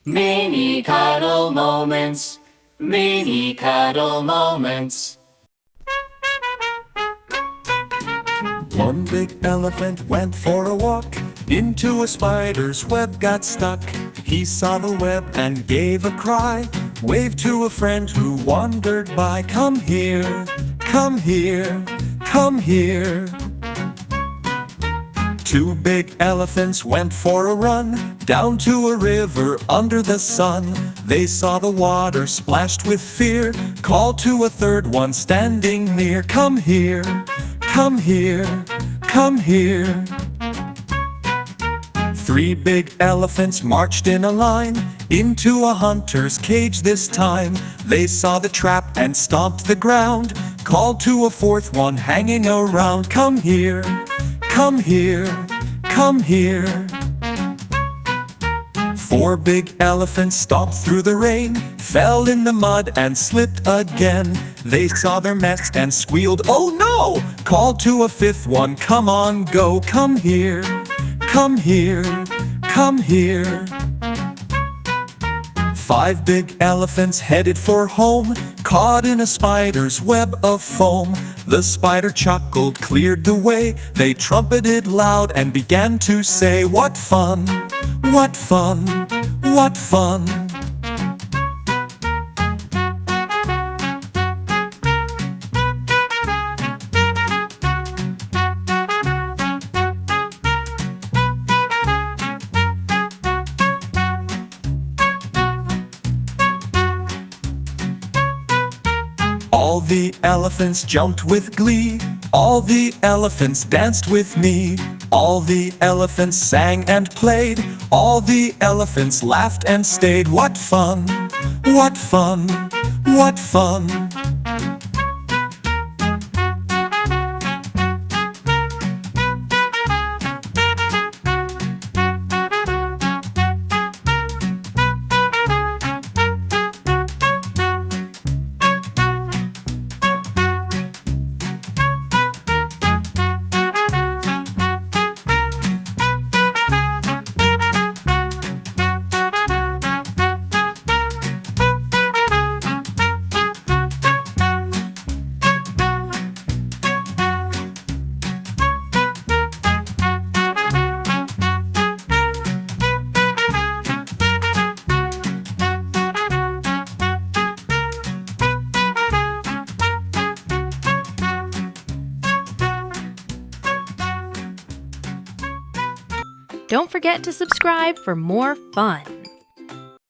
MiniCuddle Moments. MiniCuddle Moments. One big elephant went for a walk. Into a spider's web got stuck. He saw the web and gave a cry. Waved to a friend who wandered by. Come here, come here, come here. Two big elephants went for a run down to a river under the sun. They saw the water splashed with fear. Called to a third one standing near. Come here, come here, come here. Three big elephants marched in a line into a hunter's cage this time. They saw the trap and stomped the ground. Called to a fourth one hanging around. Come here, come here, come here. Four big elephants stomped through the rain, fell in the mud and slipped again. They saw their mess and squealed, oh no! Called to a fifth one, come on, go. Come here, come here, come here. Five big elephants headed for home, caught in a spider's web of foam. The spider chuckled, cleared the way. They trumpeted loud and began to say, what fun, what fun, what fun. All the elephants jumped with glee. All the elephants danced with me. All the elephants sang and played. All the elephants laughed and stayed. What fun, what fun, what fun. Don't forget to subscribe for more fun.